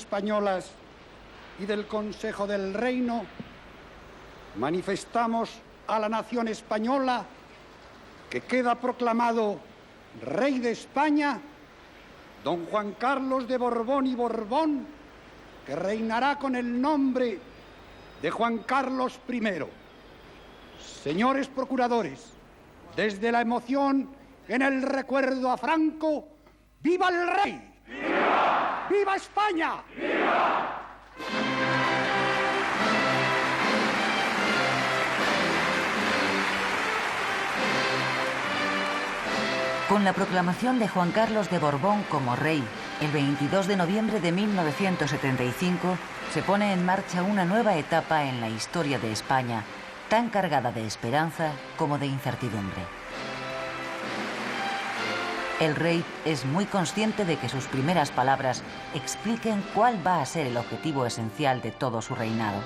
españolas y del Consejo del Reino, manifestamos a la nación española que queda proclamado Rey de España don Juan Carlos de Borbón y Borbón, que reinará con el nombre de Juan Carlos I. Señores procuradores, desde la emoción en el recuerdo a Franco, ¡viva el rey! ¡Viva! ¡Viva España! ¡Viva! Con la proclamación de Juan Carlos de Borbón como rey, el 22 de noviembre de 1975, se pone en marcha una nueva etapa en la historia de España, tan cargada de esperanza como de incertidumbre. El rey es muy consciente de que sus primeras palabras expliquen cuál va a ser el objetivo esencial de todo su reinado.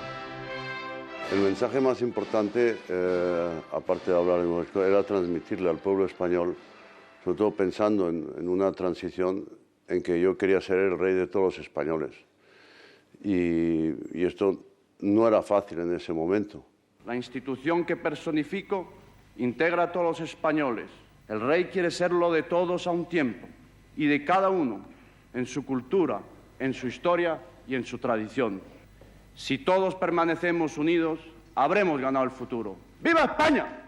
El mensaje más importante, aparte de hablar en nuestro, era transmitirle al pueblo español, sobre todo pensando en una transición en que yo quería ser el rey de todos los españoles. Y esto no era fácil en ese momento. La institución que personifico integra a todos los españoles. El rey quiere serlo de todos a un tiempo y de cada uno en su cultura, en su historia y en su tradición. Si todos permanecemos unidos, habremos ganado el futuro. ¡Viva España!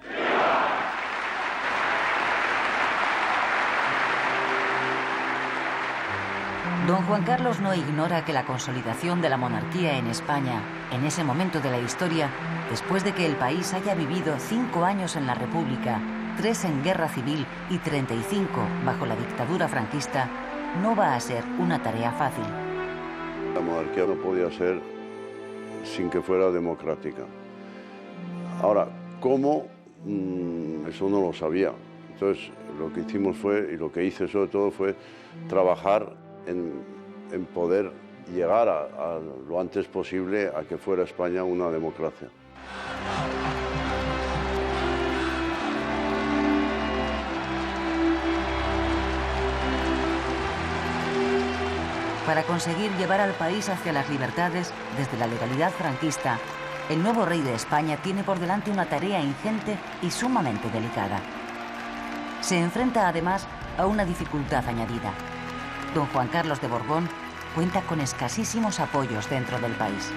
Don Juan Carlos no ignora que la consolidación de la monarquía en España, en ese momento de la historia, después de que el país haya vivido 5 años en la República, 3 en guerra civil y 35 bajo la dictadura franquista, no va a ser una tarea fácil. La monarquía no podía ser sin que fuera democrática. Ahora, ¿cómo? Eso no lo sabía. Entonces, lo que hicimos fue, y lo que hice sobre todo fue trabajar en poder llegar a lo antes posible a que fuera España una democracia. Para conseguir llevar al país hacia las libertades desde la legalidad franquista, el nuevo rey de España tiene por delante una tarea ingente y sumamente delicada. Se enfrenta además a una dificultad añadida. Don Juan Carlos de Borbón cuenta con escasísimos apoyos dentro del país.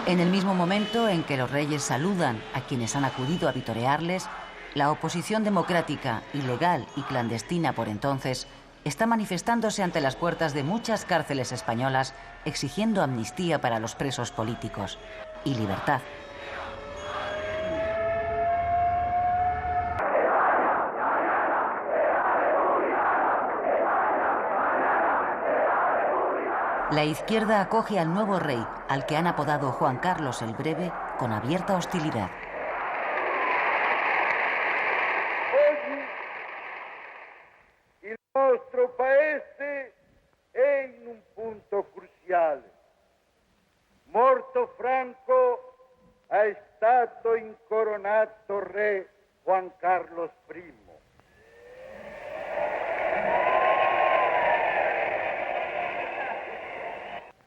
En el mismo momento en que los reyes saludan a quienes han acudido a vitorearles, la oposición democrática, ilegal y clandestina por entonces, está manifestándose ante las puertas de muchas cárceles españolas exigiendo amnistía para los presos políticos y libertad. La izquierda acoge al nuevo rey, al que han apodado Juan Carlos el Breve, con abierta hostilidad. Oggi il nostro paese è in un punto cruciale. Morto Franco, è stato incoronato re Juan Carlos I.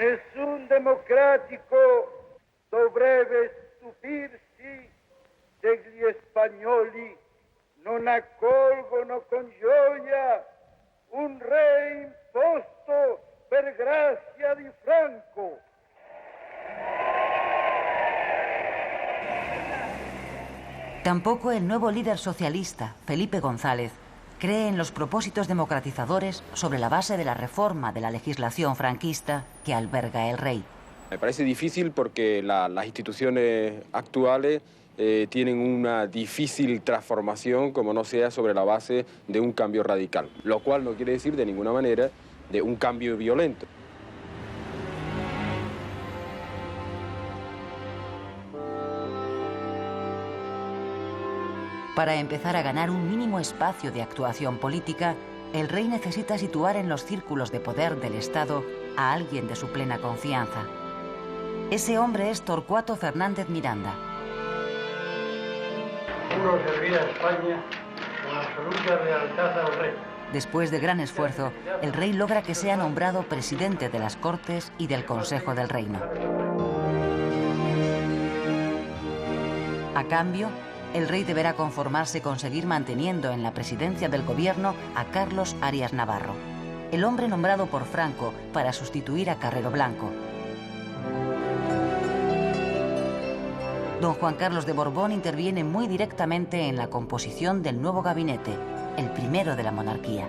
Nessun democratico dovrebbe stupirsi se gli spagnoli non accolgono con gioia un re imposto per grazia di Franco. Tampoco el nuevo líder socialista, Felipe González, cree en los propósitos democratizadores sobre la base de la reforma de la legislación franquista que alberga el rey. Me parece difícil porque las instituciones actuales tienen una difícil transformación como no sea sobre la base de un cambio radical, lo cual no quiere decir de ninguna manera de un cambio violento. Para empezar a ganar un mínimo espacio de actuación política, el rey necesita situar en los círculos de poder del Estado a alguien de su plena confianza. Ese hombre es Torcuato Fernández Miranda. Juro servir a España con absoluta lealtad al rey. Después de gran esfuerzo, el rey logra que sea nombrado presidente de las Cortes y del Consejo del Reino. A cambio, el rey deberá conformarse con seguir manteniendo en la presidencia del gobierno a Carlos Arias Navarro, el hombre nombrado por Franco para sustituir a Carrero Blanco. Don Juan Carlos de Borbón interviene muy directamente en la composición del nuevo gabinete, el primero de la monarquía.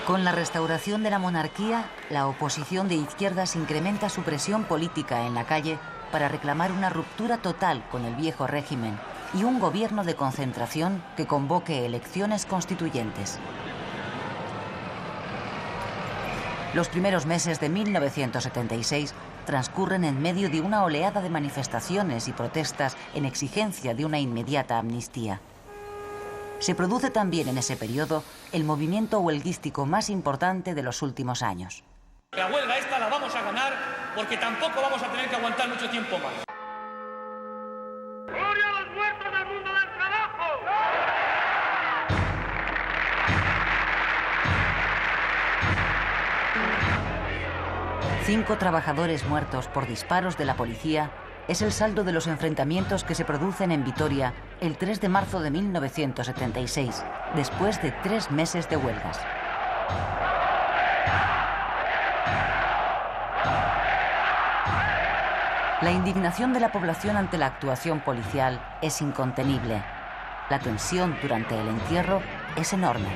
Con la restauración de la monarquía, la oposición de izquierdas incrementa su presión política en la calle para reclamar una ruptura total con el viejo régimen y un gobierno de concentración que convoque elecciones constituyentes. Los primeros meses de 1976 transcurren en medio de una oleada de manifestaciones y protestas en exigencia de una inmediata amnistía. Se produce también en ese periodo el movimiento huelguístico más importante de los últimos años. La huelga esta la vamos a ganar porque tampoco vamos a tener que aguantar mucho tiempo más. ¡Gloria a los muertos del mundo del trabajo! 5 trabajadores muertos por disparos de la policía es el saldo de los enfrentamientos que se producen en Vitoria el 3 de marzo de 1976, después de 3 meses de huelgas. La indignación de la población ante la actuación policial es incontenible. La tensión durante el entierro es enorme.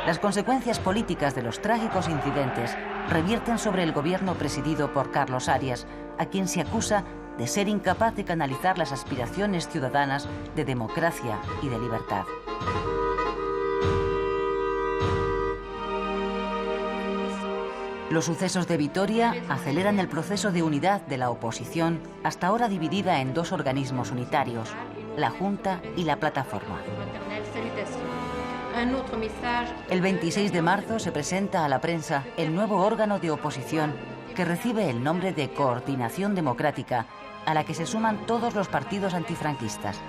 Las consecuencias políticas de los trágicos incidentes revierten sobre el gobierno presidido por Carlos Arias, a quien se acusa de ser incapaz de canalizar las aspiraciones ciudadanas de democracia y de libertad. Los sucesos de Vitoria aceleran el proceso de unidad de la oposición, hasta ahora dividida en 2 organismos unitarios, la Junta y la Plataforma. El 26 de marzo se presenta a la prensa el nuevo órgano de oposición que recibe el nombre de Coordinación Democrática, a la que se suman todos los partidos antifranquistas.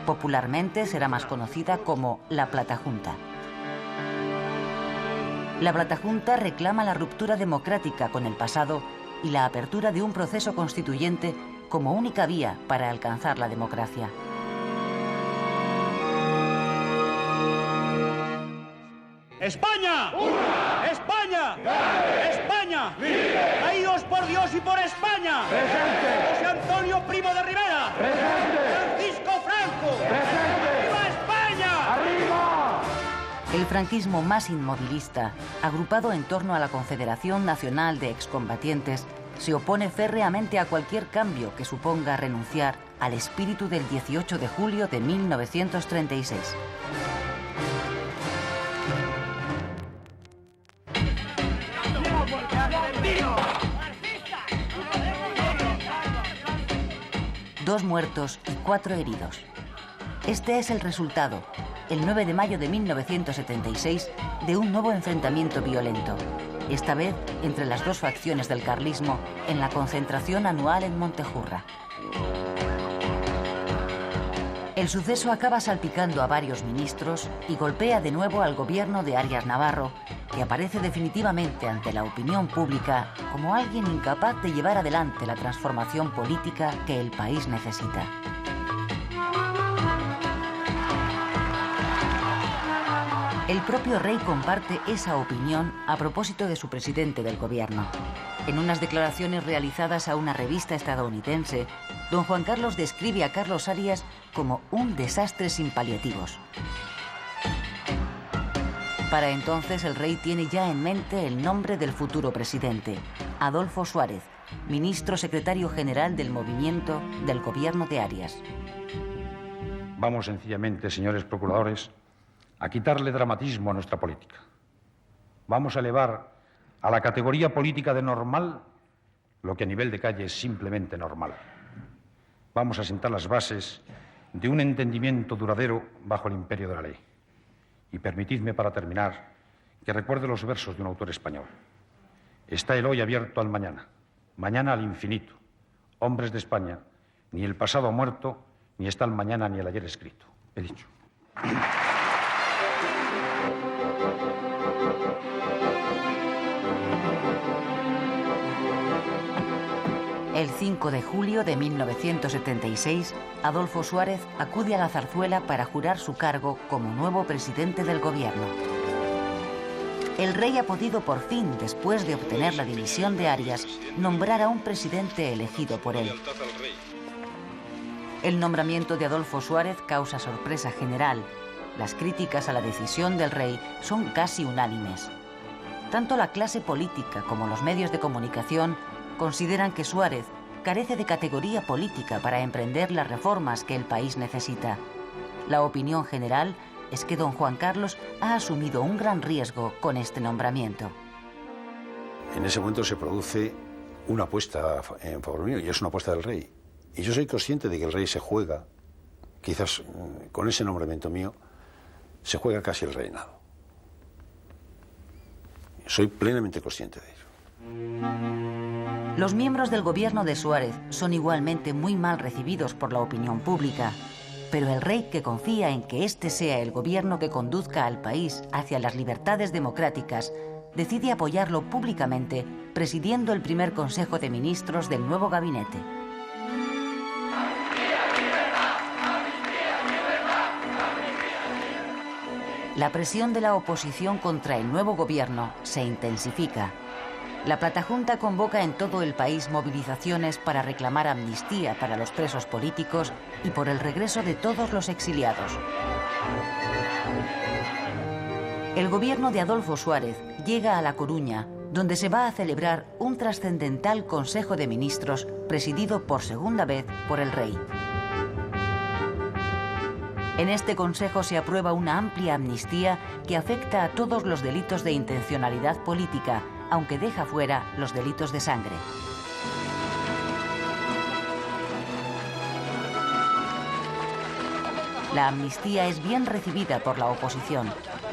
Popularmente será más conocida como la Platajunta. La Platajunta reclama la ruptura democrática con el pasado y la apertura de un proceso constituyente como única vía para alcanzar la democracia. ¡España! ¡Una! ¡España! ¡Grande! ¡España! ¡Vive! ¡Caídos por Dios y por España! ¡Presente! ¡José Antonio Primo de Rivera! ¡Presente! ¡Francisco Franco! ¡Presente! ¡Viva España! ¡Arriba! El franquismo más inmovilista, agrupado en torno a la Confederación Nacional de Excombatientes, se opone férreamente a cualquier cambio que suponga renunciar al espíritu del 18 de julio de 1936. Dos muertos y 4 heridos. Este es el resultado, el 9 de mayo de 1976, de un nuevo enfrentamiento violento, esta vez entre las 2 facciones del carlismo en la concentración anual en Montejurra. El suceso acaba salpicando a varios ministros y golpea de nuevo al gobierno de Arias Navarro, que aparece definitivamente ante la opinión pública como alguien incapaz de llevar adelante la transformación política que el país necesita. El propio rey comparte esa opinión a propósito de su presidente del gobierno. En unas declaraciones realizadas a una revista estadounidense, don Juan Carlos describe a Carlos Arias como un desastre sin paliativos. Para entonces el rey tiene ya en mente el nombre del futuro presidente, Adolfo Suárez, ministro secretario general del movimiento del gobierno de Arias. Vamos sencillamente, señores procuradores, a quitarle dramatismo a nuestra política. Vamos a elevar a la categoría política de normal lo que a nivel de calle es simplemente normal. Vamos a sentar las bases de un entendimiento duradero bajo el imperio de la ley. Y permitidme, para terminar, que recuerde los versos de un autor español. Está el hoy abierto al mañana, mañana al infinito. Hombres de España, ni el pasado ha muerto, ni está el mañana ni el ayer escrito. He dicho. El 5 de julio de 1976, Adolfo Suárez acude a la Zarzuela para jurar su cargo como nuevo presidente del gobierno. El rey ha podido por fin, después de obtener la dimisión de Arias, nombrar a un presidente elegido por él. El nombramiento de Adolfo Suárez causa sorpresa general. Las críticas a la decisión del rey son casi unánimes. Tanto la clase política como los medios de comunicación consideran que Suárez carece de categoría política para emprender las reformas que el país necesita. La opinión general es que don Juan Carlos ha asumido un gran riesgo con este nombramiento. En ese momento se produce una apuesta en favor mío, y es una apuesta del rey. Y yo soy consciente de que el rey se juega, quizás con ese nombramiento mío, se juega casi el reinado. Soy plenamente consciente de ello. Los miembros del gobierno de Suárez son igualmente muy mal recibidos por la opinión pública, pero el rey, que confía en que este sea el gobierno que conduzca al país hacia las libertades democráticas, decide apoyarlo públicamente, presidiendo el primer Consejo de Ministros del nuevo gabinete. La presión de la oposición contra el nuevo gobierno se intensifica. La Platajunta convoca en todo el país movilizaciones para reclamar amnistía para los presos políticos y por el regreso de todos los exiliados. El gobierno de Adolfo Suárez llega a La Coruña, donde se va a celebrar un trascendental Consejo de Ministros presidido por segunda vez por el rey. En este consejo se aprueba una amplia amnistía que afecta a todos los delitos de intencionalidad política, aunque deja fuera los delitos de sangre. La amnistía es bien recibida por la oposición,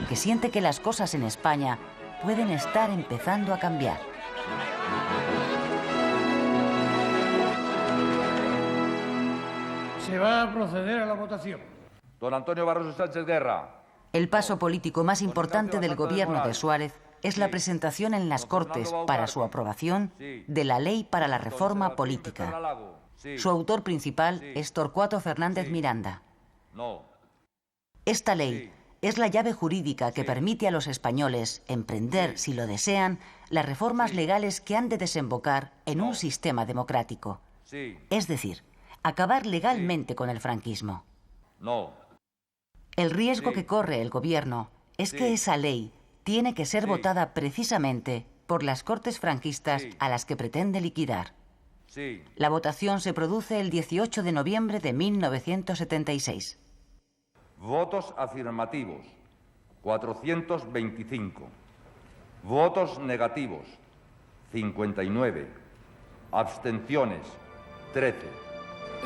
que siente que las cosas en España pueden estar empezando a cambiar. Se va a proceder a la votación. Don Antonio Barroso Sánchez Guerra. El paso político más importante del gobierno de Suárez es la presentación en las Cortes para su aprobación de la Ley para la Reforma Política. Su autor principal es Torcuato Fernández Miranda. Esta ley es la llave jurídica que permite a los españoles emprender, si lo desean, las reformas legales que han de desembocar en un sistema democrático. Es decir, acabar legalmente con el franquismo. El riesgo que corre el gobierno es que esa ley tiene que ser votada precisamente por las Cortes franquistas a las que pretende liquidar. La votación se produce el 18 de noviembre de 1976. Votos afirmativos, 425. Votos negativos, 59. Abstenciones, 13.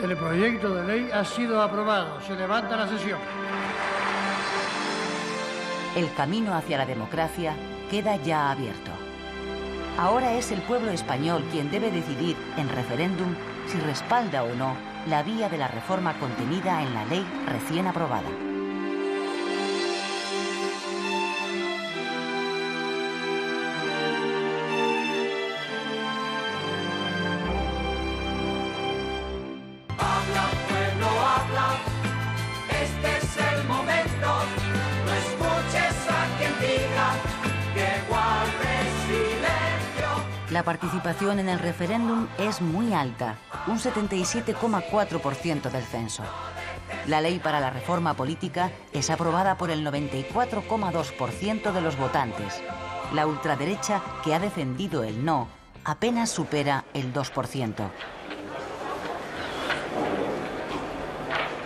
El proyecto de ley ha sido aprobado. Se levanta la sesión. El camino hacia la democracia queda ya abierto. Ahora es el pueblo español quien debe decidir en referéndum si respalda o no la vía de la reforma contenida en la ley recién aprobada. La participación en el referéndum es muy alta, un 77,4% del censo. La ley para la reforma política es aprobada por el 94,2% de los votantes. La ultraderecha, que ha defendido el no, apenas supera el 2%.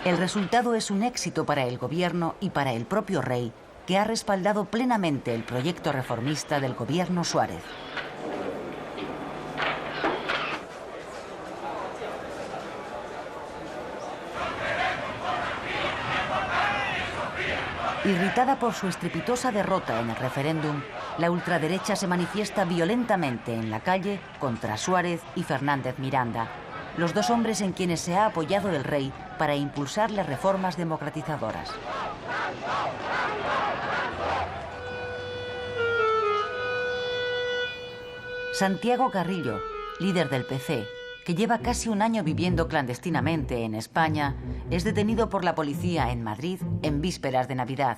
El resultado es un éxito para el gobierno y para el propio rey, que ha respaldado plenamente el proyecto reformista del gobierno Suárez. Irritada por su estrepitosa derrota en el referéndum, la ultraderecha se manifiesta violentamente en la calle contra Suárez y Fernández Miranda, los dos hombres en quienes se ha apoyado el rey para impulsar las reformas democratizadoras. Santiago Carrillo, líder del PC, que lleva casi un año viviendo clandestinamente en España, es detenido por la policía en Madrid en vísperas de Navidad.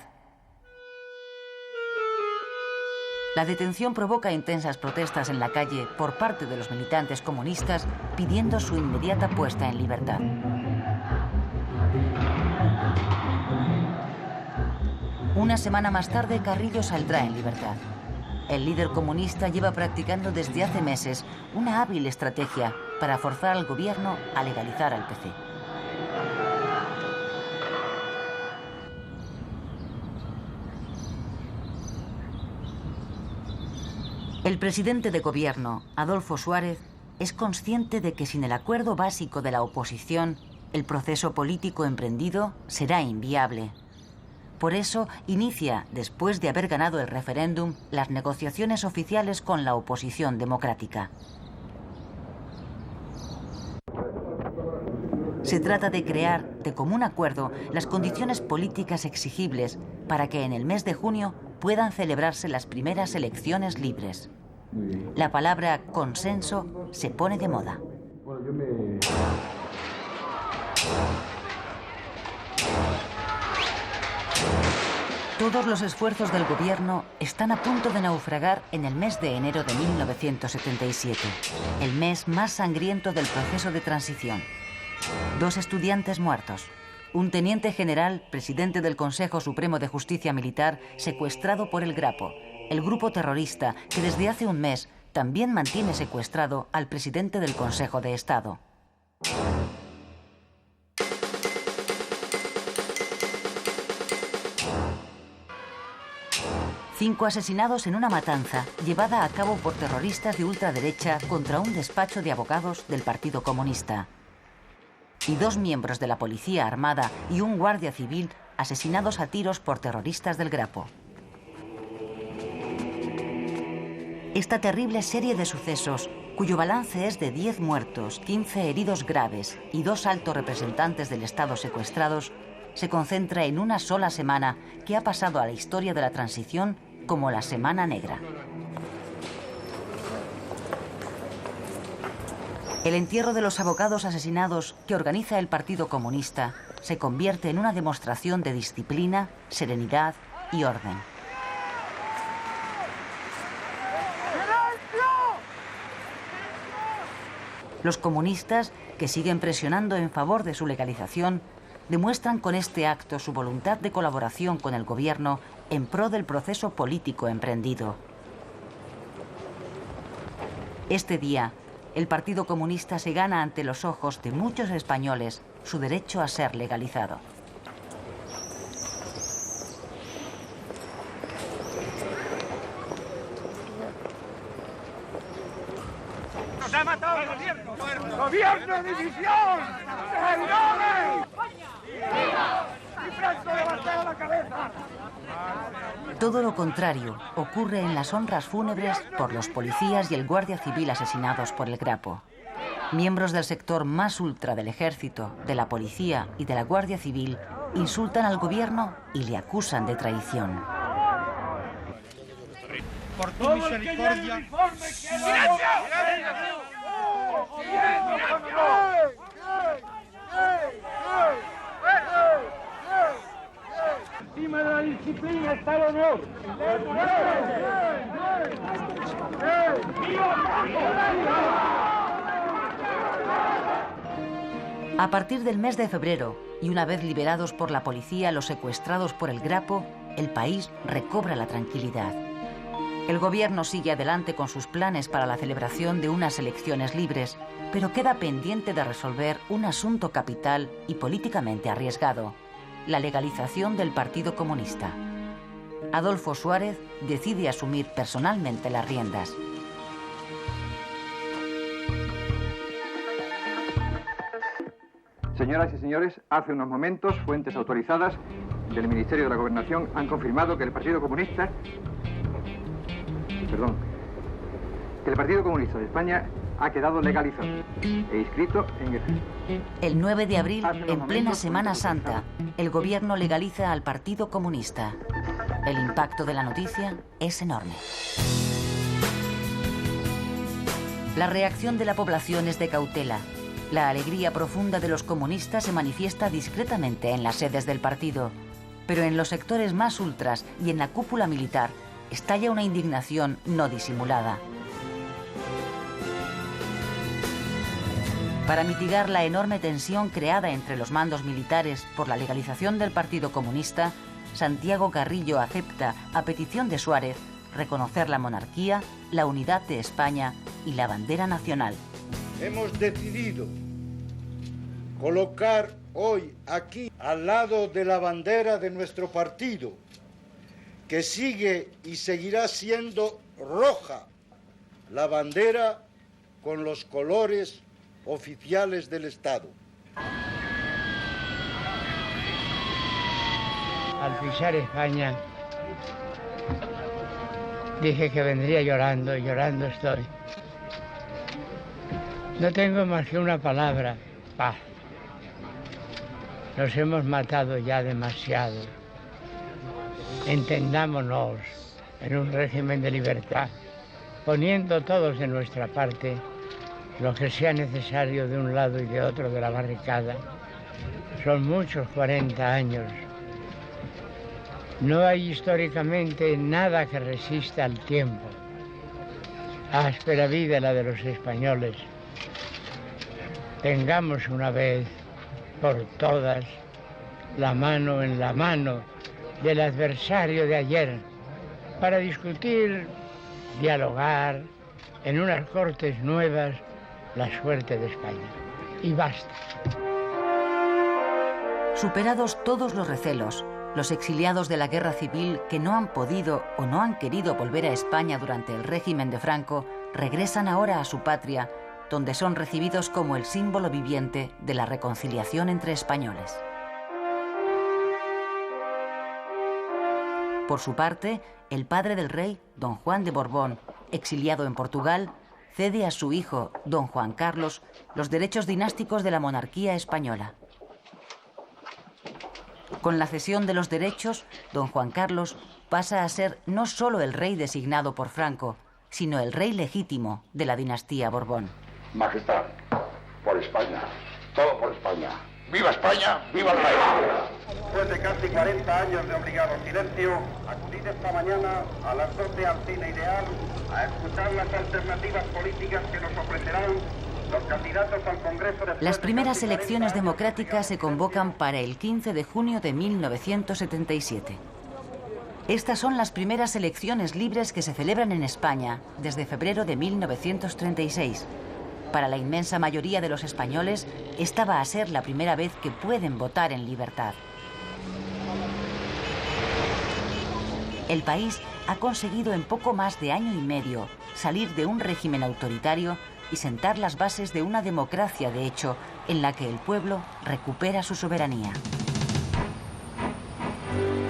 La detención provoca intensas protestas en la calle por parte de los militantes comunistas pidiendo su inmediata puesta en libertad. Una semana más tarde, Carrillo saldrá en libertad. El líder comunista lleva practicando desde hace meses una hábil estrategia para forzar al gobierno a legalizar al PC. El presidente de gobierno, Adolfo Suárez, es consciente de que sin el acuerdo básico de la oposición, el proceso político emprendido será inviable. Por eso inicia, después de haber ganado el referéndum, las negociaciones oficiales con la oposición democrática. Se trata de crear, de común acuerdo, las condiciones políticas exigibles para que en el mes de junio puedan celebrarse las primeras elecciones libres. La palabra consenso se pone de moda. Todos los esfuerzos del gobierno están a punto de naufragar en el mes de enero de 1977, el mes más sangriento del proceso de transición. 2 estudiantes muertos, un teniente general, presidente del Consejo Supremo de Justicia Militar, secuestrado por el Grapo, el grupo terrorista que desde hace un mes también mantiene secuestrado al presidente del Consejo de Estado. Cinco asesinados en una matanza llevada a cabo por terroristas de ultraderecha contra un despacho de abogados del Partido Comunista. Y 2 miembros de la Policía Armada y un guardia civil asesinados a tiros por terroristas del Grapo. Esta terrible serie de sucesos, cuyo balance es de 10 muertos, 15 heridos graves y 2 altos representantes del Estado secuestrados, se concentra en una sola semana que ha pasado a la historia de la transición como la Semana Negra. El entierro de los abogados asesinados que organiza el Partido Comunista se convierte en una demostración de disciplina, serenidad y orden. Los comunistas, que siguen presionando en favor de su legalización, demuestran con este acto su voluntad de colaboración con el gobierno en pro del proceso político emprendido. Este día, el Partido Comunista se gana ante los ojos de muchos españoles su derecho a ser legalizado. ¡Nos ha matado el gobierno! ¡Gobierno de división! ¡Traidores! ¡Y Franco levantado la cabeza! Todo lo contrario ocurre en las honras fúnebres por los policías y el guardia civil asesinados por el Grapo. Miembros del sector más ultra del ejército, de la policía y de la guardia civil insultan al gobierno y le acusan de traición. Por tu misericordia. Encima de la disciplina está el honor. A partir del mes de febrero, y una vez liberados por la policía los secuestrados por el Grapo, el país recobra la tranquilidad. El gobierno sigue adelante con sus planes para la celebración de unas elecciones libres, pero queda pendiente de resolver un asunto capital y políticamente arriesgado: la legalización del Partido Comunista. Adolfo Suárez decide asumir personalmente las riendas. Señoras y señores, hace unos momentos fuentes autorizadas del Ministerio de la Gobernación han confirmado que el Partido Comunista... que el Partido Comunista de España ha quedado legalizado e inscrito en el... El 9 de abril, en plena Semana Santa, el gobierno legaliza al Partido Comunista. El impacto de la noticia es enorme. La reacción de la población es de cautela. La alegría profunda de los comunistas se manifiesta discretamente en las sedes del partido, pero en los sectores más ultras y en la cúpula militar estalla una indignación no disimulada. Para mitigar la enorme tensión creada entre los mandos militares por la legalización del Partido Comunista, Santiago Carrillo acepta, a petición de Suárez, reconocer la monarquía, la unidad de España y la bandera nacional. Hemos decidido colocar hoy aquí, al lado de la bandera de nuestro partido, que sigue y seguirá siendo roja, la bandera con los colores oficiales del Estado. Al pisar España, dije que vendría llorando, y llorando estoy. No tengo más que una palabra, paz. Nos hemos matado ya demasiado. Entendámonos en un régimen de libertad, poniendo todos de nuestra parte lo que sea necesario de un lado y de otro de la barricada. Son muchos 40 años. No hay históricamente nada que resista al tiempo. Áspera vida la de los españoles. Tengamos una vez por todas la mano en la mano del adversario de ayer para discutir, dialogar en unas Cortes nuevas la suerte de España. Y basta. Superados todos los recelos, los exiliados de la guerra civil que no han podido o no han querido volver a España durante el régimen de Franco, regresan ahora a su patria, donde son recibidos como el símbolo viviente de la reconciliación entre españoles. Por su parte, el padre del rey, don Juan de Borbón, exiliado en Portugal, cede a su hijo, don Juan Carlos, los derechos dinásticos de la monarquía española. Con la cesión de los derechos, don Juan Carlos pasa a ser no solo el rey designado por Franco, sino el rey legítimo de la dinastía Borbón. Majestad, por España, todo por España. ¡Viva España! ¡Viva el rey! Después de casi 40 años de obligado silencio, acudid esta mañana a las 12 al Cine Ideal a escuchar las alternativas políticas que nos ofrecerán los candidatos al Congreso de... Las primeras elecciones democráticas se convocan para el 15 de junio de 1977. Estas son las primeras elecciones libres que se celebran en España desde febrero de 1936. Para la inmensa mayoría de los españoles, esta va a ser la primera vez que pueden votar en libertad. El país ha conseguido en poco más de año y medio salir de un régimen autoritario y sentar las bases de una democracia de hecho en la que el pueblo recupera su soberanía.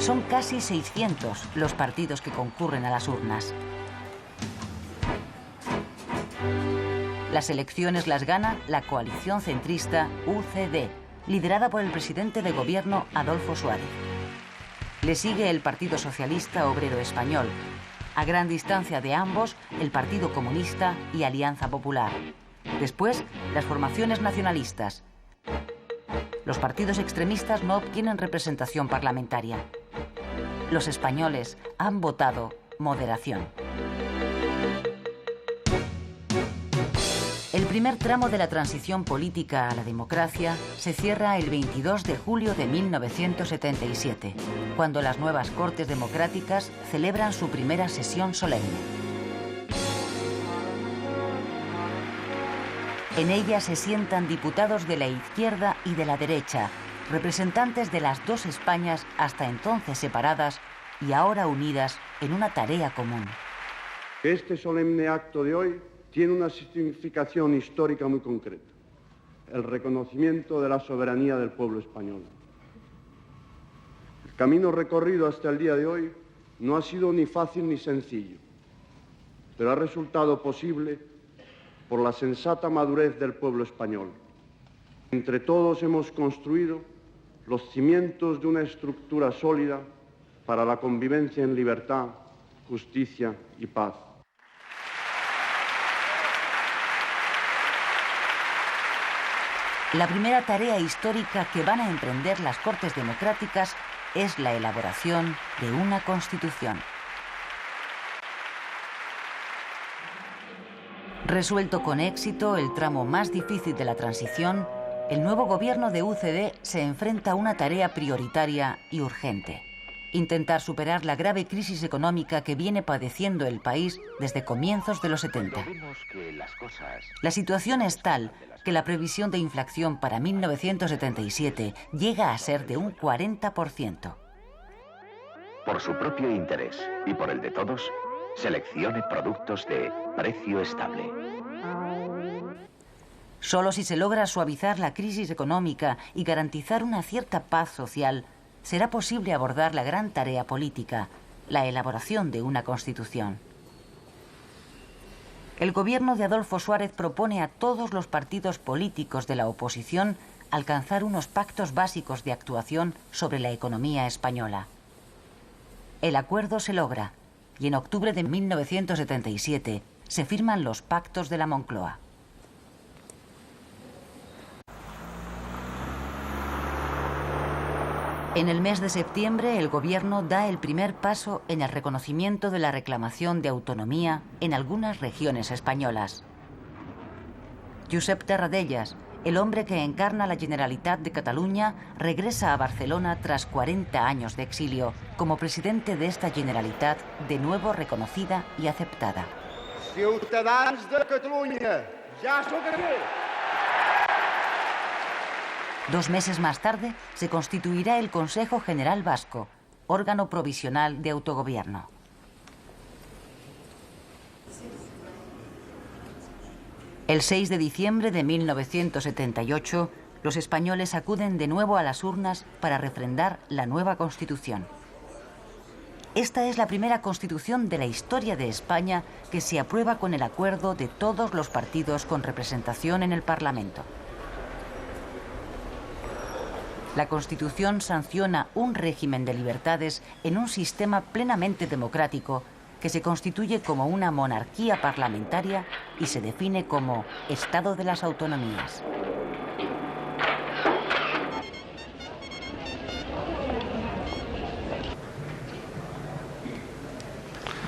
Son casi 600 los partidos que concurren a las urnas. Las elecciones las gana la coalición centrista UCD, liderada por el presidente de gobierno Adolfo Suárez. Le sigue el Partido Socialista Obrero Español. A gran distancia de ambos, el Partido Comunista y Alianza Popular. Después, las formaciones nacionalistas. Los partidos extremistas no obtienen representación parlamentaria. Los españoles han votado moderación. El primer tramo de la transición política a la democracia se cierra el 22 de julio de 1977, cuando las nuevas Cortes Democráticas celebran su primera sesión solemne. En ella se sientan diputados de la izquierda y de la derecha, representantes de las dos Españas hasta entonces separadas y ahora unidas en una tarea común. Este solemne acto de hoy tiene una significación histórica muy concreta: el reconocimiento de la soberanía del pueblo español. camino recorrido hasta el día de hoy no ha sido ni fácil ni sencillo, pero ha resultado posible por la sensata madurez del pueblo español. Entre todos hemos construido los cimientos de una estructura sólida para la convivencia en libertad, justicia y paz. La primera tarea histórica que van a emprender las Cortes Democráticas es la elaboración de una Constitución. Resuelto con éxito el tramo más difícil de la transición, el nuevo gobierno de UCD se enfrenta a una tarea prioritaria y urgente: intentar superar la grave crisis económica que viene padeciendo el país desde comienzos de los 70. La situación es tal que la previsión de inflación para 1977 llega a ser de un 40%. Por su propio interés y por el de todos, seleccione productos de precio estable. Solo si se logra suavizar la crisis económica y garantizar una cierta paz social, será posible abordar la gran tarea política, la elaboración de una Constitución. El gobierno de Adolfo Suárez propone a todos los partidos políticos de la oposición alcanzar unos pactos básicos de actuación sobre la economía española. El acuerdo se logra y en octubre de 1977 se firman los Pactos de la Moncloa. En el mes de septiembre, el gobierno da el primer paso en el reconocimiento de la reclamación de autonomía en algunas regiones españolas. Josep Terradellas, el hombre que encarna la Generalitat de Cataluña, regresa a Barcelona tras 40 años de exilio, como presidente de esta Generalitat de nuevo reconocida y aceptada. Ciutadans de Catalunya, ja sóc aquí. 2 meses más tarde se constituirá el Consejo General Vasco, órgano provisional de autogobierno. El 6 de diciembre de 1978, los españoles acuden de nuevo a las urnas para refrendar la nueva Constitución. Esta es la primera Constitución de la historia de España que se aprueba con el acuerdo de todos los partidos con representación en el Parlamento. La Constitución sanciona un régimen de libertades en un sistema plenamente democrático que se constituye como una monarquía parlamentaria y se define como Estado de las Autonomías.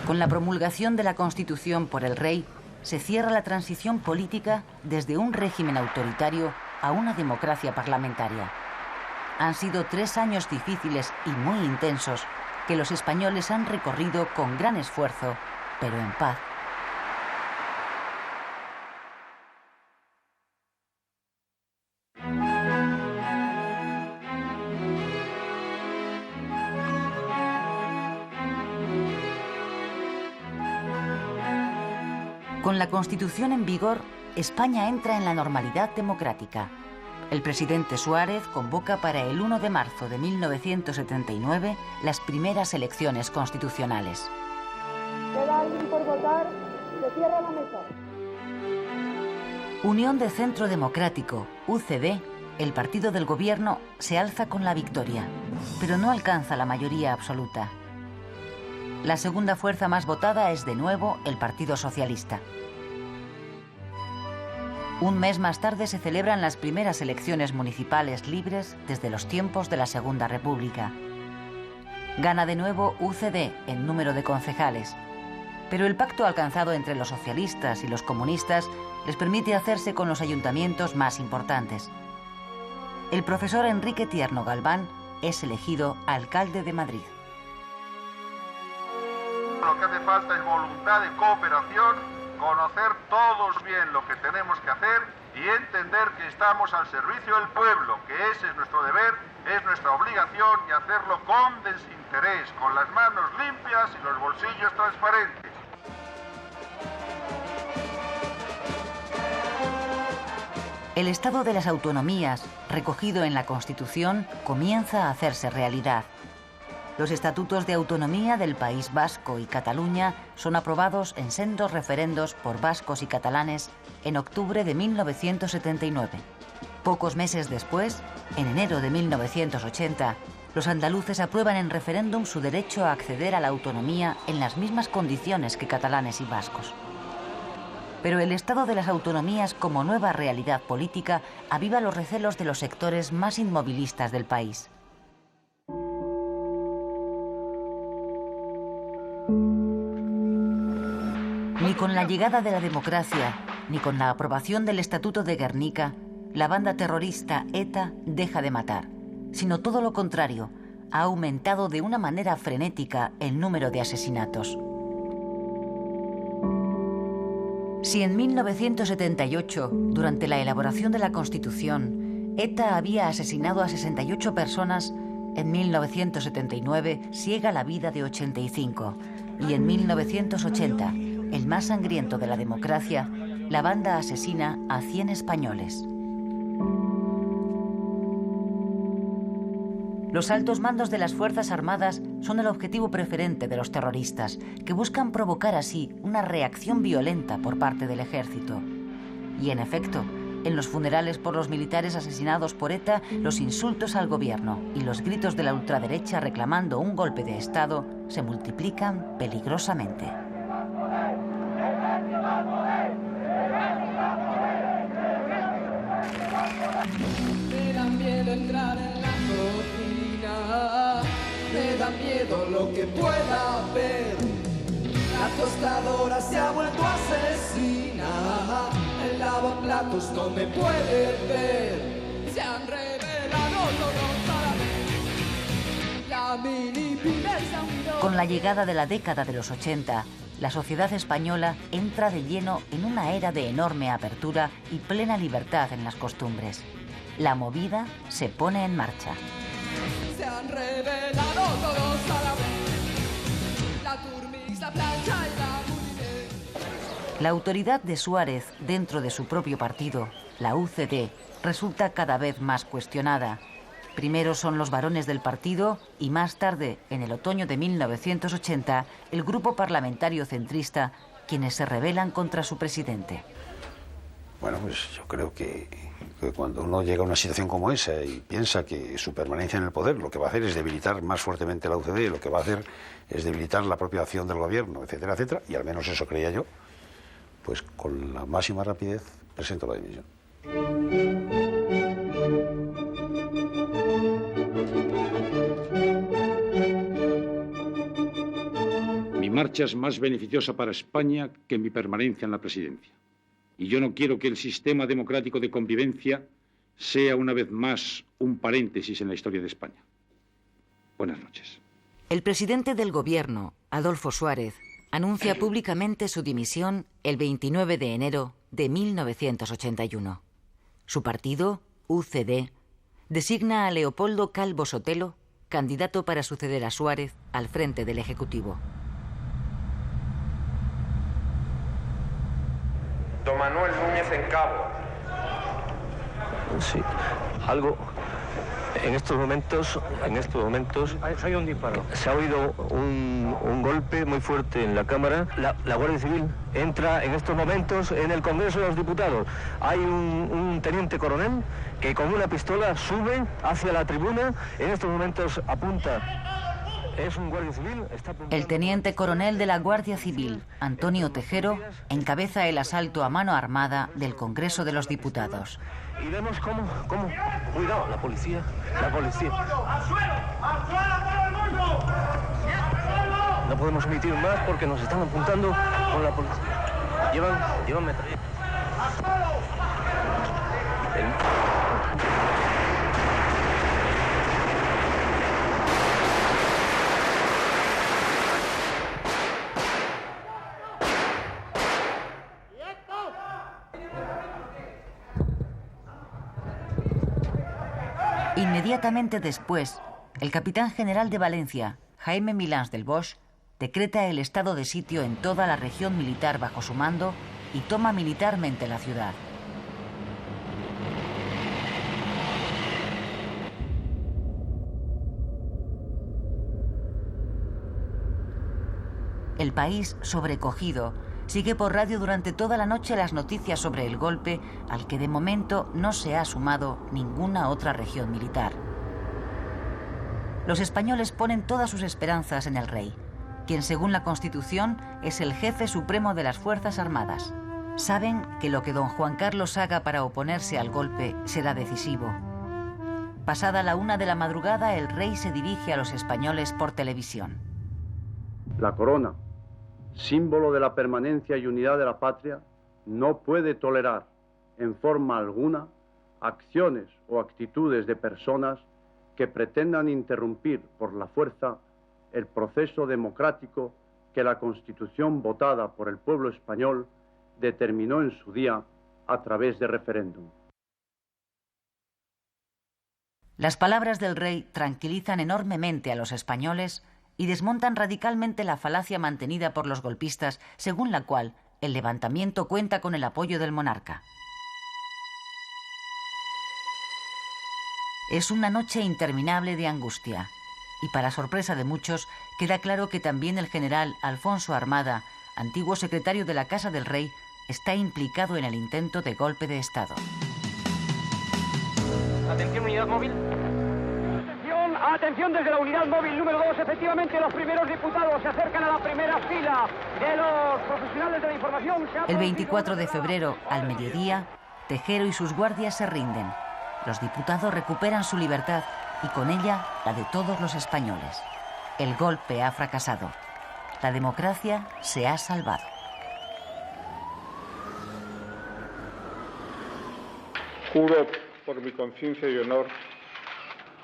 Con la promulgación de la Constitución por el rey, se cierra la transición política desde un régimen autoritario a una democracia parlamentaria. Han sido 3 años difíciles y muy intensos que los españoles han recorrido con gran esfuerzo, pero en paz. Con la Constitución en vigor, España entra en la normalidad democrática. El presidente Suárez convoca para el 1 de marzo de 1979 las primeras elecciones constitucionales. ¿Queda alguien por votar? Se cierra la mesa. Unión de Centro Democrático, UCD, el partido del gobierno, se alza con la victoria, pero no alcanza la mayoría absoluta. La segunda fuerza más votada es de nuevo el Partido Socialista. Un mes más tarde se celebran las primeras elecciones municipales libres desde los tiempos de la Segunda República. Gana de nuevo UCD en número de concejales, pero el pacto alcanzado entre los socialistas y los comunistas les permite hacerse con los ayuntamientos más importantes. El profesor Enrique Tierno Galván es elegido alcalde de Madrid. Lo que hace falta es voluntad de cooperación, conocer todos bien lo que tenemos que hacer y entender que estamos al servicio del pueblo, que ese es nuestro deber, es nuestra obligación y hacerlo con desinterés, con las manos limpias y los bolsillos transparentes. El Estado de las Autonomías, recogido en la Constitución, comienza a hacerse realidad. Los estatutos de autonomía del País Vasco y Cataluña son aprobados en sendos referendos por vascos y catalanes en octubre de 1979. Pocos meses después, en enero de 1980, los andaluces aprueban en referéndum su derecho a acceder a la autonomía en las mismas condiciones que catalanes y vascos. Pero el estado de las autonomías como nueva realidad política aviva los recelos de los sectores más inmovilistas del país. Ni con la llegada de la democracia, ni con la aprobación del Estatuto de Guernica, la banda terrorista ETA deja de matar, sino todo lo contrario, ha aumentado de una manera frenética el número de asesinatos. Si en 1978, durante la elaboración de la Constitución, ETA había asesinado a 68 personas, en 1979 ciega la vida de 85, y en 1980, el más sangriento de la democracia, la banda asesina a 100 españoles. Los altos mandos de las Fuerzas Armadas son el objetivo preferente de los terroristas, que buscan provocar así una reacción violenta por parte del ejército. Y en efecto, en los funerales por los militares asesinados por ETA, los insultos al gobierno y los gritos de la ultraderecha reclamando un golpe de Estado se multiplican peligrosamente. Me da miedo entrar en la cocina, me da miedo lo que pueda haber. La tostadora se ha vuelto asesina, el lavaplatos no me puede ver. Se han revelado todos a la vez. La mini pyme se ha hundido. Con la llegada de la década de los 80, la sociedad española entra de lleno en una era de enorme apertura y plena libertad en las costumbres. La movida se pone en marcha. Se han revelado todos a la vez. La turmis, la plancha y la mujer. La autoridad de Suárez dentro de su propio partido, la UCD, resulta cada vez más cuestionada. Primero son los varones del partido y más tarde, en el otoño de 1980, el grupo parlamentario centrista, quienes se rebelan contra su presidente. Bueno, pues yo creo que cuando uno llega a una situación como esa y piensa que su permanencia en el poder lo que va a hacer es debilitar más fuertemente la UCD, lo que va a hacer es debilitar la propia acción del gobierno, etcétera, etcétera, y al menos eso creía yo, pues con la máxima rapidez presento la dimisión. Mi marcha es más beneficiosa para España que mi permanencia en la presidencia. Y yo no quiero que el sistema democrático de convivencia sea una vez más un paréntesis en la historia de España. Buenas noches. El presidente del gobierno, Adolfo Suárez, anuncia públicamente su dimisión el 29 de enero de 1981. Su partido, UCD, designa a Leopoldo Calvo Sotelo candidato para suceder a Suárez al frente del Ejecutivo. Don Manuel Núñez en Cabo. Sí, algo. En estos momentos hay un disparo. Se ha oído un golpe muy fuerte en la Cámara. La Guardia Civil entra en estos momentos en el Congreso de los Diputados. Hay un teniente coronel que con una pistola sube hacia la tribuna. En estos momentos apunta. Es un guardia civil. El teniente coronel de la Guardia Civil, Antonio Tejero, encabeza el asalto a mano armada del Congreso de los Diputados. Y vemos cómo, cuidado, la policía. ¡Al suelo! ¡Al suelo todo el mundo! No podemos emitir más porque nos están apuntando con la policía. Llevan metralla. ¡Al suelo! Inmediatamente después, el capitán general de Valencia, Jaime Milans del Bosch, decreta el estado de sitio en toda la región militar bajo su mando y toma militarmente la ciudad. El país, sobrecogido, sigue por radio durante toda la noche las noticias sobre el golpe, al que de momento no se ha sumado ninguna otra región militar. Los españoles ponen todas sus esperanzas en el rey, quien según la Constitución es el jefe supremo de las Fuerzas Armadas. Saben que lo que don Juan Carlos haga para oponerse al golpe será decisivo. Pasada la 1 de la madrugada, el rey se dirige a los españoles por televisión. La corona, símbolo de la permanencia y unidad de la patria, no puede tolerar en forma alguna acciones o actitudes de personas que pretendan interrumpir por la fuerza el proceso democrático que la Constitución votada por el pueblo español determinó en su día a través de referéndum. Las palabras del rey tranquilizan enormemente a los españoles y desmontan radicalmente la falacia mantenida por los golpistas, según la cual el levantamiento cuenta con el apoyo del monarca. Es una noche interminable de angustia, y para sorpresa de muchos, queda claro que también el general Alfonso Armada, antiguo secretario de la Casa del Rey, está implicado en el intento de golpe de Estado. Atención, unidad móvil. Atención desde la unidad móvil número 2. Efectivamente, los primeros diputados se acercan a la primera fila de los profesionales de la información. El 24 de febrero, al mediodía, Tejero y sus guardias se rinden. Los diputados recuperan su libertad y con ella la de todos los españoles. El golpe ha fracasado. La democracia se ha salvado. Juro por mi conciencia y honor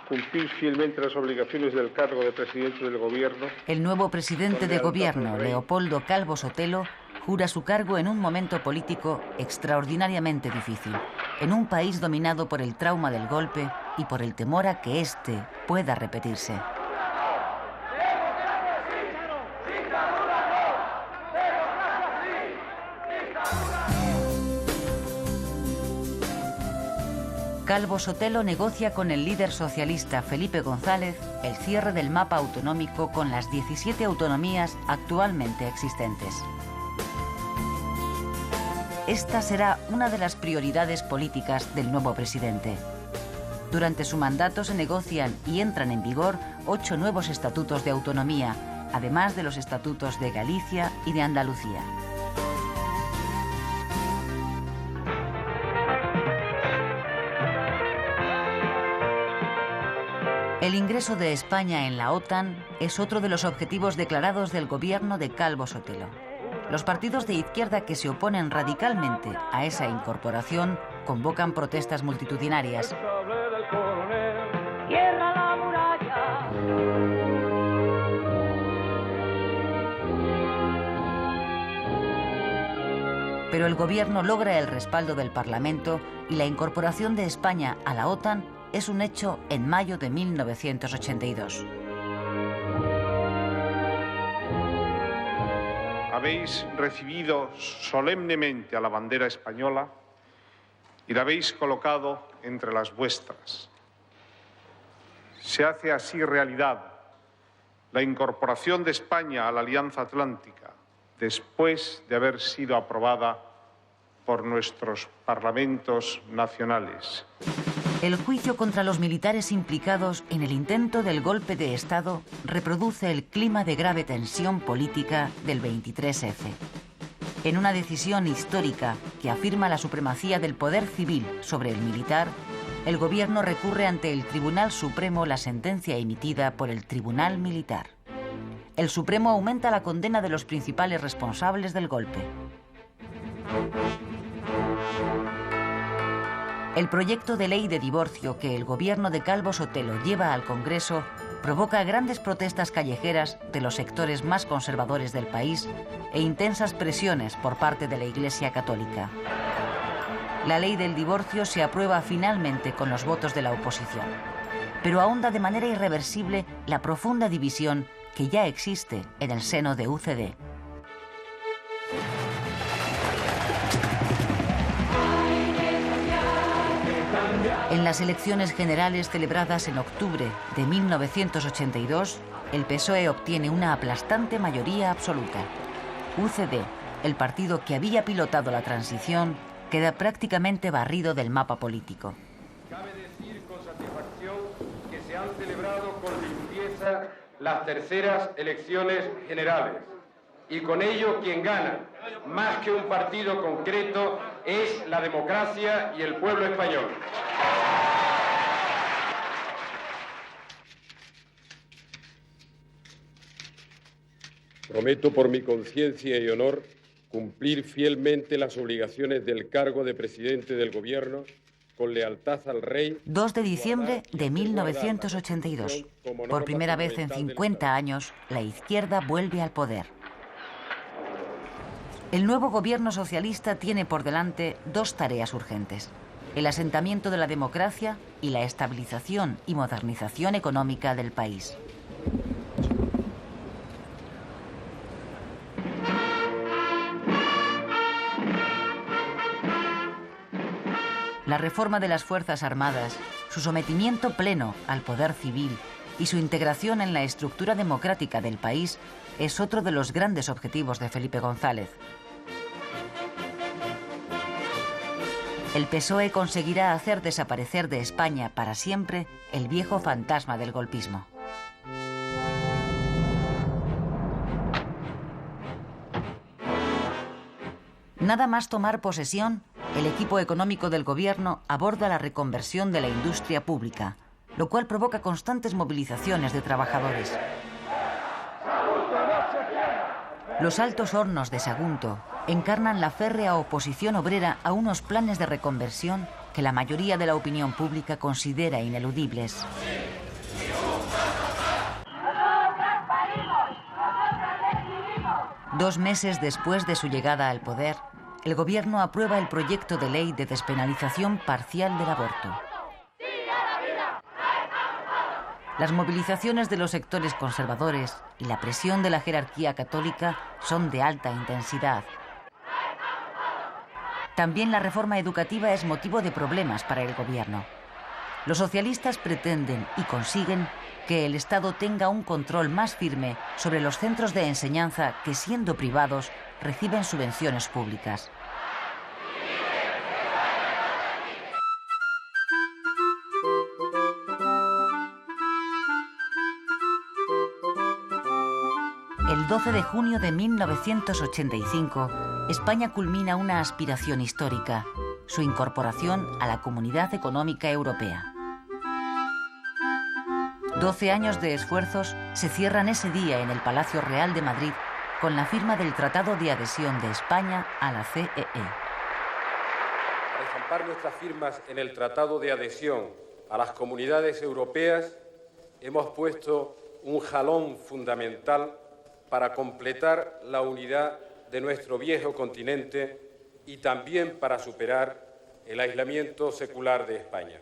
cumplir fielmente las obligaciones del cargo de presidente del gobierno. El nuevo presidente de gobierno, Leopoldo Calvo Sotelo, jura su cargo en un momento político extraordinariamente difícil, en un país dominado por el trauma del golpe y por el temor a que éste pueda repetirse. Calvo Sotelo negocia con el líder socialista Felipe González el cierre del mapa autonómico con las 17 autonomías actualmente existentes. Esta será una de las prioridades políticas del nuevo presidente. Durante su mandato se negocian y entran en vigor 8 nuevos estatutos de autonomía, además de los estatutos de Galicia y de Andalucía. El ingreso de España en la OTAN es otro de los objetivos declarados del gobierno de Calvo Sotelo. Los partidos de izquierda que se oponen radicalmente a esa incorporación convocan protestas multitudinarias. Pero el gobierno logra el respaldo del Parlamento y la incorporación de España a la OTAN es un hecho en mayo de 1982. Habéis recibido solemnemente a la bandera española y la habéis colocado entre las vuestras. Se hace así realidad la incorporación de España a la Alianza Atlántica después de haber sido aprobada por nuestros parlamentos nacionales. El juicio contra los militares implicados en el intento del golpe de Estado reproduce el clima de grave tensión política del 23F. En una decisión histórica que afirma la supremacía del poder civil sobre el militar, el gobierno recurre ante el Tribunal Supremo la sentencia emitida por el Tribunal Militar. El Supremo aumenta la condena de los principales responsables del golpe. El proyecto de ley de divorcio que el gobierno de Calvo Sotelo lleva al Congreso provoca grandes protestas callejeras de los sectores más conservadores del país e intensas presiones por parte de la Iglesia Católica. La ley del divorcio se aprueba finalmente con los votos de la oposición, pero ahonda de manera irreversible la profunda división que ya existe en el seno de UCD. En las elecciones generales celebradas en octubre de 1982, el PSOE obtiene una aplastante mayoría absoluta. UCD, el partido que había pilotado la transición, queda prácticamente barrido del mapa político. Cabe decir con satisfacción que se han celebrado con limpieza las terceras elecciones generales. Y con ello quien gana, más que un partido concreto, es la democracia y el pueblo español. Prometo por mi conciencia y honor cumplir fielmente las obligaciones del cargo de presidente del Gobierno con lealtad al Rey. 2 de diciembre de 1982. Por primera vez en 50 años, la izquierda vuelve al poder. El nuevo gobierno socialista tiene por delante 2 tareas urgentes: el asentamiento de la democracia y la estabilización y modernización económica del país. La reforma de las Fuerzas Armadas, su sometimiento pleno al poder civil y su integración en la estructura democrática del país es otro de los grandes objetivos de Felipe González. El PSOE conseguirá hacer desaparecer de España para siempre el viejo fantasma del golpismo. Nada más tomar posesión, el equipo económico del gobierno aborda la reconversión de la industria pública, lo cual provoca constantes movilizaciones de trabajadores. Los altos hornos de Sagunto encarnan la férrea oposición obrera a unos planes de reconversión que la mayoría de la opinión pública considera ineludibles. Dos meses después de su llegada al poder, el gobierno aprueba el proyecto de ley de despenalización parcial del aborto. Las movilizaciones de los sectores conservadores y la presión de la jerarquía católica son de alta intensidad. También la reforma educativa es motivo de problemas para el gobierno. Los socialistas pretenden y consiguen que el Estado tenga un control más firme sobre los centros de enseñanza que, siendo privados, reciben subvenciones públicas. El 12 de junio de 1985, España culmina una aspiración histórica, su incorporación a la Comunidad Económica Europea. 12 años de esfuerzos se cierran ese día en el Palacio Real de Madrid con la firma del Tratado de Adhesión de España a la CEE. Para estampar nuestras firmas en el Tratado de Adhesión a las comunidades europeas, hemos puesto un jalón fundamental para completar la unidad de nuestro viejo continente y también para superar el aislamiento secular de España.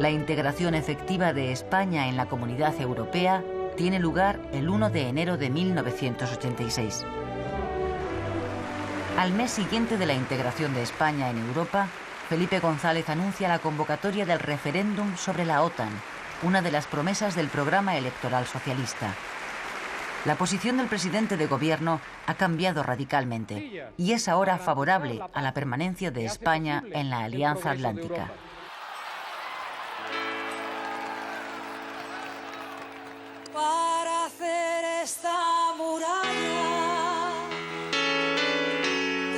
La integración efectiva de España en la Comunidad Europea tiene lugar el 1 de enero de 1986. Al mes siguiente de la integración de España en Europa, Felipe González anuncia la convocatoria del referéndum sobre la OTAN, una de las promesas del programa electoral socialista. La posición del presidente de gobierno ha cambiado radicalmente y es ahora favorable a la permanencia de España en la Alianza Atlántica. Para hacer esta muralla,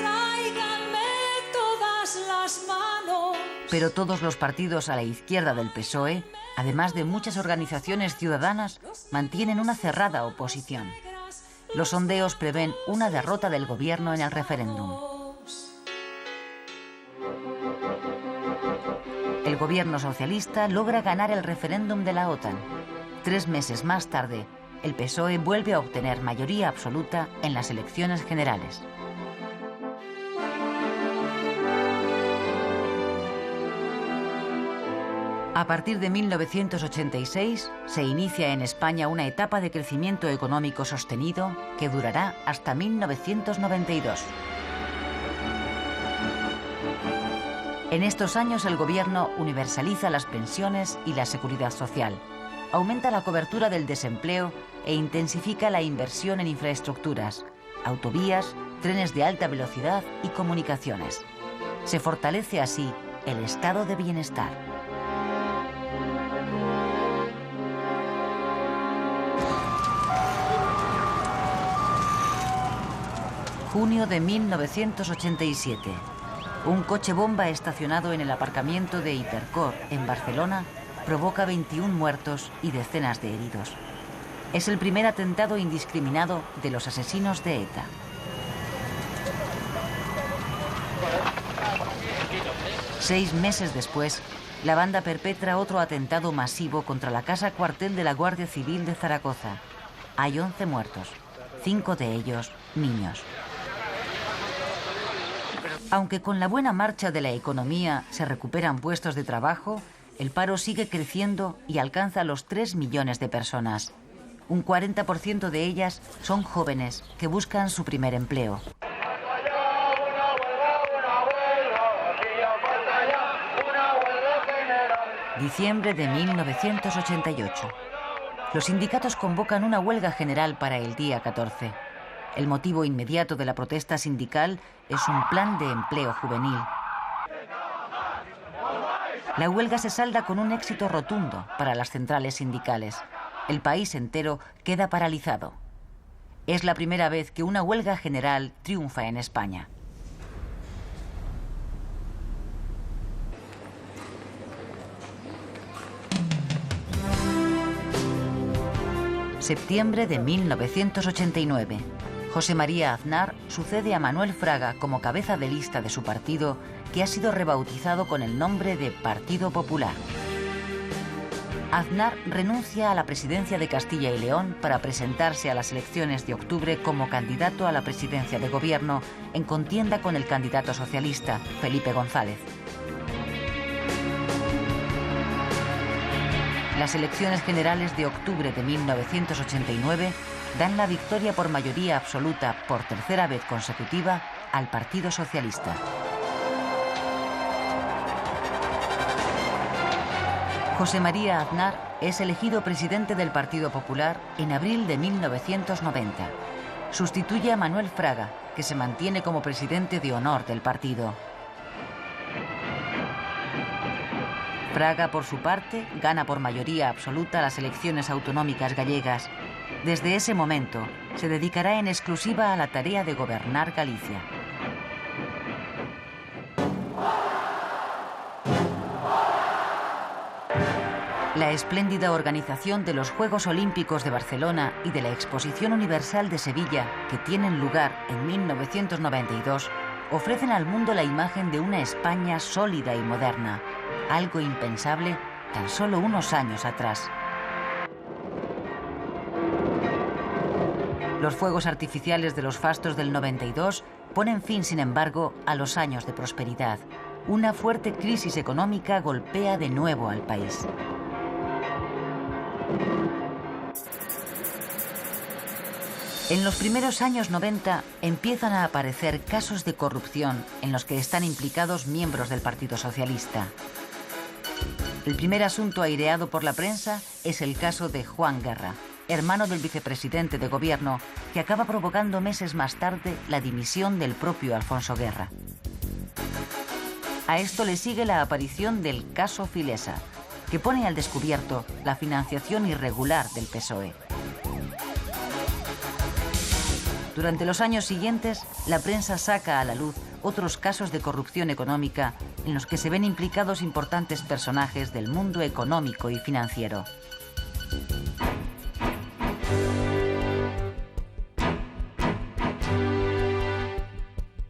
tráiganme todas las manos. Pero todos los partidos a la izquierda del PSOE, además de muchas organizaciones ciudadanas, mantienen una cerrada oposición. Los sondeos prevén una derrota del gobierno en el referéndum. El gobierno socialista logra ganar el referéndum de la OTAN. 3 meses más tarde, el PSOE vuelve a obtener mayoría absoluta en las elecciones generales. A partir de 1986, se inicia en España una etapa de crecimiento económico sostenido que durará hasta 1992. En estos años, el gobierno universaliza las pensiones y la seguridad social. aumenta la cobertura del desempleo e intensifica la inversión en infraestructuras, autovías, trenes de alta velocidad y comunicaciones. Se fortalece así el estado de bienestar. Junio de 1987. Un coche bomba estacionado en el aparcamiento de Hipercor, en Barcelona, provoca 21 muertos y decenas de heridos. Es el primer atentado indiscriminado de los asesinos de ETA. Seis meses después, la banda perpetra otro atentado masivo contra la casa cuartel de la Guardia Civil de Zaragoza. Hay 11 muertos, 5 de ellos niños. Aunque con la buena marcha de la economía se recuperan puestos de trabajo, el paro sigue creciendo y alcanza los 3 millones de personas. Un 40% de ellas son jóvenes que buscan su primer empleo. Diciembre de 1988. Los sindicatos convocan una huelga general para el día 14. El motivo inmediato de la protesta sindical es un plan de empleo juvenil. La huelga se salda con un éxito rotundo para las centrales sindicales. El país entero queda paralizado. Es la primera vez que una huelga general triunfa en España. Septiembre de 1989. José María Aznar sucede a Manuel Fraga como cabeza de lista de su partido, que ha sido rebautizado con el nombre de Partido Popular. Aznar renuncia a la presidencia de Castilla y León para presentarse a las elecciones de octubre como candidato a la presidencia de gobierno en contienda con el candidato socialista, Felipe González. Las elecciones generales de octubre de 1989 dan la victoria por mayoría absoluta por tercera vez consecutiva al Partido Socialista. José María Aznar es elegido presidente del Partido Popular en abril de 1990. Sustituye a Manuel Fraga, que se mantiene como presidente de honor del partido. Fraga, por su parte, gana por mayoría absoluta las elecciones autonómicas gallegas. Desde ese momento, se dedicará en exclusiva a la tarea de gobernar Galicia. La espléndida organización de los Juegos Olímpicos de Barcelona y de la Exposición Universal de Sevilla, que tienen lugar en 1992, ofrecen al mundo la imagen de una España sólida y moderna, algo impensable tan solo unos años atrás. Los fuegos artificiales de los fastos del 92 ponen fin, sin embargo, a los años de prosperidad. Una fuerte crisis económica golpea de nuevo al país. En los primeros años 90 empiezan a aparecer casos de corrupción en los que están implicados miembros del Partido Socialista. El primer asunto aireado por la prensa es el caso de Juan Guerra, hermano del vicepresidente de gobierno, que acaba provocando meses más tarde la dimisión del propio Alfonso Guerra. A esto le sigue la aparición del caso Filesa, que pone al descubierto la financiación irregular del PSOE. Durante los años siguientes, la prensa saca a la luz otros casos de corrupción económica en los que se ven implicados importantes personajes del mundo económico y financiero.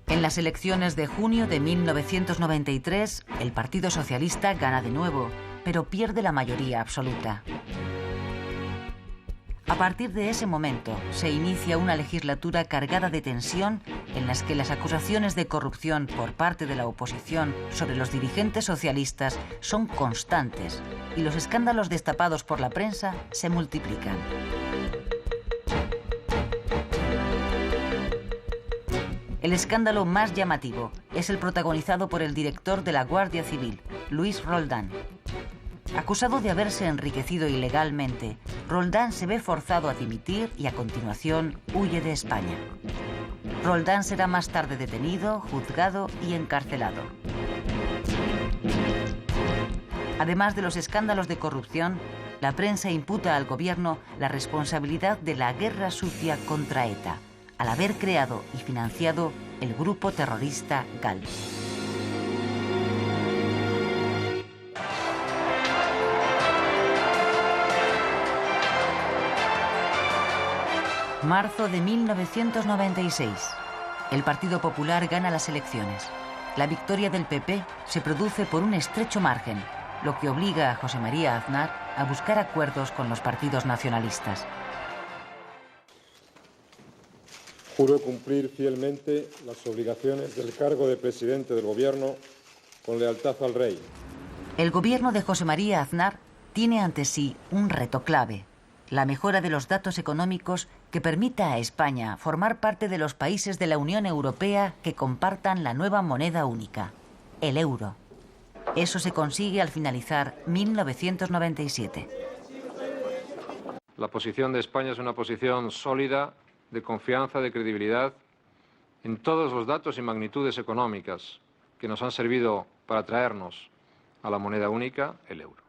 En las elecciones de junio de 1993, el Partido Socialista gana de nuevo, pero pierde la mayoría absoluta. A partir de ese momento, se inicia una legislatura cargada de tensión en las que las acusaciones de corrupción por parte de la oposición sobre los dirigentes socialistas son constantes y los escándalos destapados por la prensa se multiplican. El escándalo más llamativo es el protagonizado por el director de la Guardia Civil, Luis Roldán. Acusado de haberse enriquecido ilegalmente, Roldán se ve forzado a dimitir y a continuación huye de España. Roldán será más tarde detenido, juzgado y encarcelado. Además de los escándalos de corrupción, la prensa imputa al gobierno la responsabilidad de la guerra sucia contra ETA, al haber creado y financiado el grupo terrorista GAL. Marzo de 1996. El Partido Popular gana las elecciones. La victoria del PP se produce por un estrecho margen, lo que obliga a José María Aznar a buscar acuerdos con los partidos nacionalistas. Juro cumplir fielmente las obligaciones del cargo de presidente del Gobierno con lealtad al Rey. El gobierno de José María Aznar tiene ante sí un reto clave: la mejora de los datos económicos que permita a España formar parte de los países de la Unión Europea que compartan la nueva moneda única, el euro. Eso se consigue al finalizar 1997. La posición de España es una posición sólida, de confianza, de credibilidad, en todos los datos y magnitudes económicas que nos han servido para traernos a la moneda única, el euro.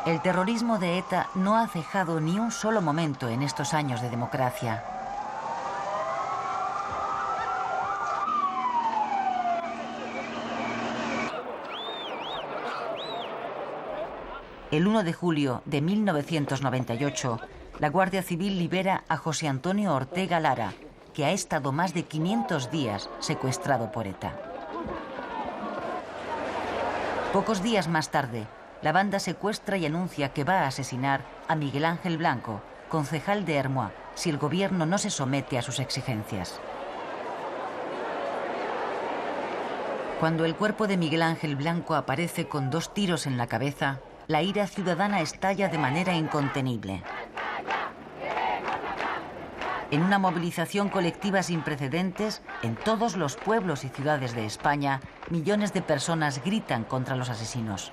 El terrorismo de ETA no ha cejado ni un solo momento en estos años de democracia. El 1 de julio de 1998, la Guardia Civil libera a José Antonio Ortega Lara, que ha estado más de 500 días secuestrado por ETA. Pocos días más tarde, la banda secuestra y anuncia que va a asesinar a Miguel Ángel Blanco, concejal de Ermua, si el gobierno no se somete a sus exigencias. Cuando el cuerpo de Miguel Ángel Blanco aparece con 2 tiros en la cabeza, la ira ciudadana estalla de manera incontenible. En una movilización colectiva sin precedentes, en todos los pueblos y ciudades de España, millones de personas gritan contra los asesinos.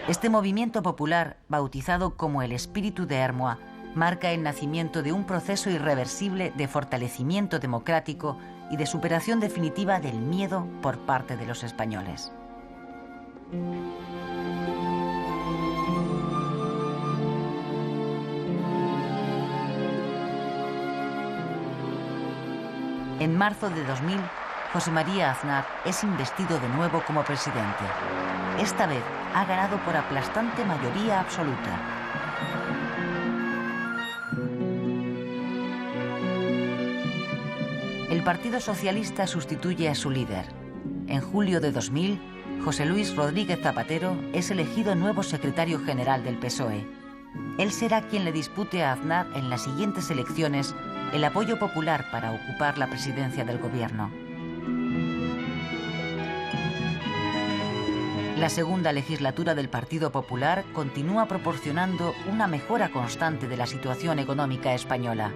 Este movimiento popular, bautizado como el Espíritu de Ermua, marca el nacimiento de un proceso irreversible de fortalecimiento democrático y de superación definitiva del miedo por parte de los españoles. En marzo de 2000, José María Aznar es investido de nuevo como presidente. Esta vez ha ganado por aplastante mayoría absoluta. El Partido Socialista sustituye a su líder. En julio de 2000, José Luis Rodríguez Zapatero es elegido nuevo secretario general del PSOE. Él será quien le dispute a Aznar en las siguientes elecciones el apoyo popular para ocupar la presidencia del gobierno. La segunda legislatura del Partido Popular continúa proporcionando una mejora constante de la situación económica española.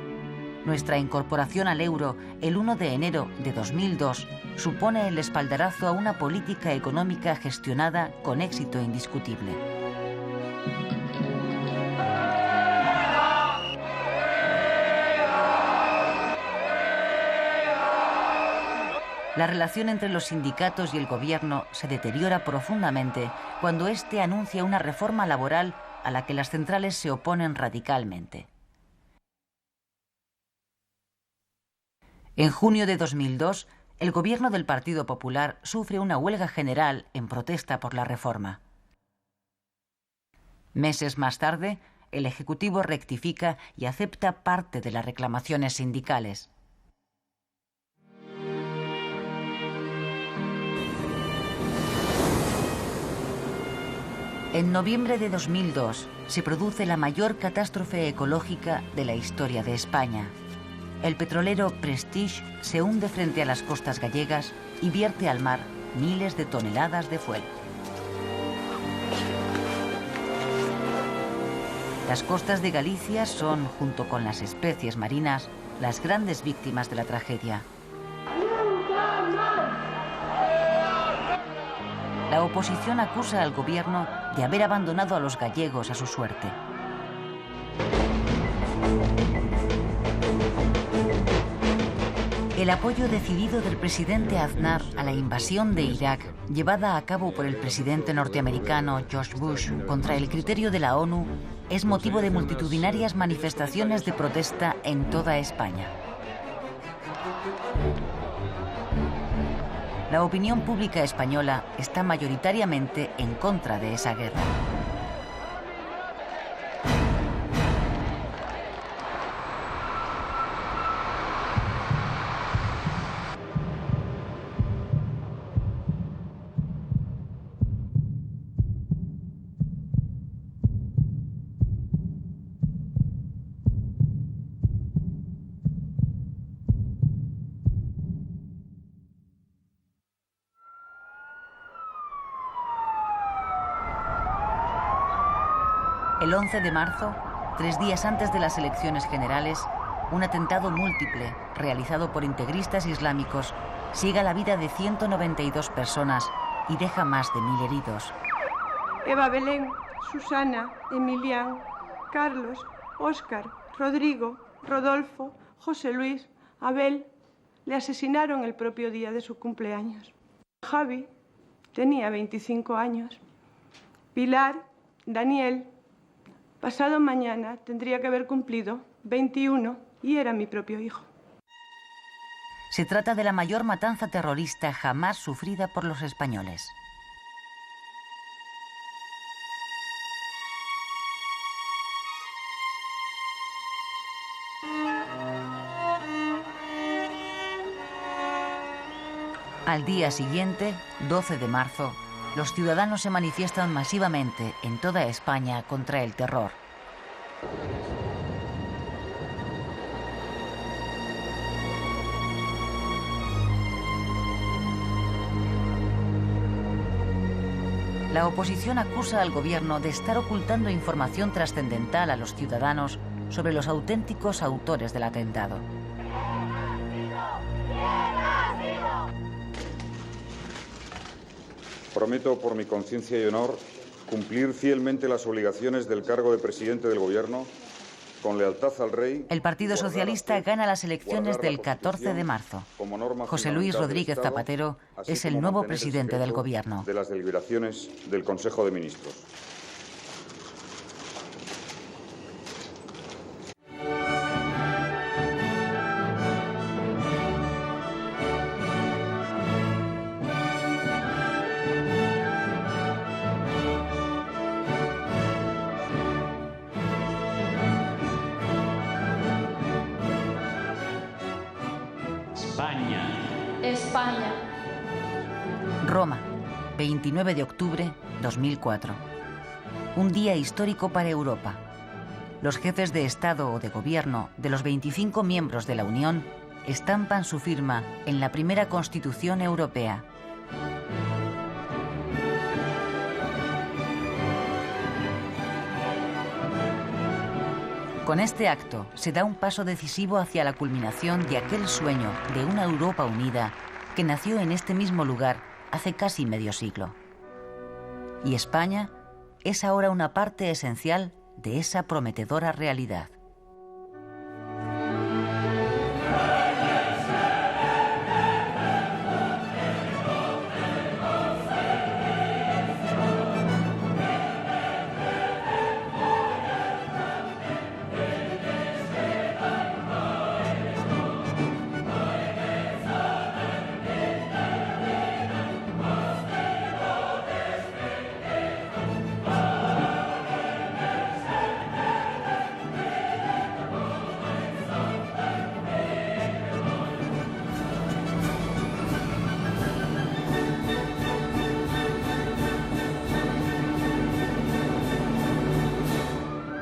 Nuestra incorporación al euro el 1 de enero de 2002 supone el espaldarazo a una política económica gestionada con éxito indiscutible. La relación entre los sindicatos y el gobierno se deteriora profundamente cuando éste anuncia una reforma laboral a la que las centrales se oponen radicalmente. En junio de 2002, el gobierno del Partido Popular sufre una huelga general en protesta por la reforma. Meses más tarde, el Ejecutivo rectifica y acepta parte de las reclamaciones sindicales. En noviembre de 2002 se produce la mayor catástrofe ecológica de la historia de España. El petrolero Prestige se hunde frente a las costas gallegas y vierte al mar miles de toneladas de fuel. Las costas de Galicia son, junto con las especies marinas, las grandes víctimas de la tragedia. La oposición acusa al gobierno de haber abandonado a los gallegos a su suerte. El apoyo decidido del presidente Aznar a la invasión de Irak, llevada a cabo por el presidente norteamericano George Bush contra el criterio de la ONU, es motivo de multitudinarias manifestaciones de protesta en toda España. La opinión pública española está mayoritariamente en contra de esa guerra. El 11 de marzo, 3 días antes de las elecciones generales, un atentado múltiple, realizado por integristas islámicos, ciega la vida de 192 personas y deja más de 1000 heridos. Eva Belén, Susana, Emilián, Carlos, Óscar, Rodrigo, Rodolfo, José Luis, Abel, le asesinaron el propio día de su cumpleaños. Javi tenía 25 años. Pilar, Daniel, pasado mañana tendría que haber cumplido 21 y era mi propio hijo. Se trata de la mayor matanza terrorista jamás sufrida por los españoles. Al día siguiente, 12 de marzo, los ciudadanos se manifiestan masivamente en toda España contra el terror. La oposición acusa al gobierno de estar ocultando información trascendental a los ciudadanos sobre los auténticos autores del atentado. Prometo, por mi conciencia y honor, cumplir fielmente las obligaciones del cargo de presidente del Gobierno, con lealtad al Rey. El Partido Socialista gana las elecciones del 14 de marzo. José Luis Rodríguez Zapatero es el nuevo presidente del Gobierno. De las deliberaciones del Consejo de Ministros. España. Roma, 29 de octubre 2004. Un día histórico para Europa. Los jefes de Estado o de Gobierno de los 25 miembros de la Unión estampan su firma en la primera Constitución Europea. Con este acto se da un paso decisivo hacia la culminación de aquel sueño de una Europa unida que nació en este mismo lugar hace casi medio siglo. Y España es ahora una parte esencial de esa prometedora realidad.